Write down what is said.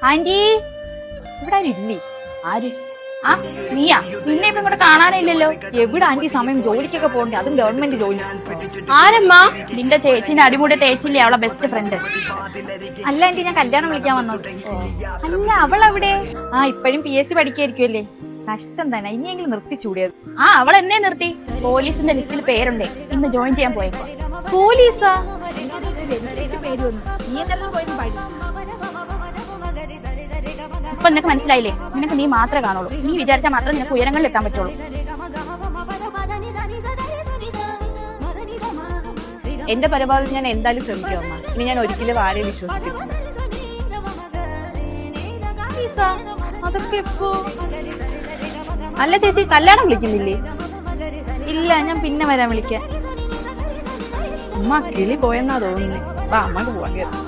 Anti ഇവിടെ ആരും ഇല്ലേ? ആര്? ആ നീയാ? നിന്നെ ഇപ്പൊ ഇങ്ങോട്ട് കാണാനില്ലല്ലോ. എവിടെ ആന്റി സമയം? ജോലിക്കൊക്കെ പോകണ്ടേ, അതും ഗവൺമെന്റ് ജോലി. ആരമ്മ? നിന്റെ ചേച്ചിന്റെ അടിമുടി തേച്ചില്ലേ അവളെ ബെസ്റ്റ് ഫ്രണ്ട്. അല്ല ആന്റി, ഞാൻ കല്യാണം വിളിക്കാൻ വന്നത്. അല്ല, അവളെവിടെ? ആ ഇപ്പഴും PSC പഠിക്കായിരിക്കുമല്ലേ? കഷ്ടം തന്നെ, ഇനിയെങ്കിലും നിർത്തിച്ചൂടിയത്. ആ അവൾ എന്നെ നിർത്തി. പോലീസിന്റെ ലിസ്റ്റിൽ പേരുണ്ടേ, ഇന്ന് ജോയിൻ ചെയ്യാൻ പോയേക്കോ. പോലീസാ? ഇപ്പൊ നിനക്ക് മനസ്സിലായില്ലേ? നിനക്ക് നീ മാത്രമേ കാണുള്ളൂ. നീ വിചാരിച്ചാൽ മാത്രം നിനക്ക് ഉയരങ്ങളിൽ എത്താൻ പറ്റുള്ളൂ. എന്റെ പരമാവധി ഞാൻ എന്തായാലും ശ്രമിക്കും അമ്മ. ഇനി ഞാൻ ഒരിക്കലും ആരെയും വിശ്വസിക്കില്ല. അതൊക്കെ എപ്പോ? അല്ല ചേച്ചി, കല്യാണം വിളിക്കുന്നില്ലേ? ഇല്ല, ഞാൻ പിന്നെ വരാൻ വിളിക്കാം. അമ്മ കിളി പോയെന്നാ തോന്നുന്നേ. അമ്മക്ക് പോവാൻ കേട്ടോ.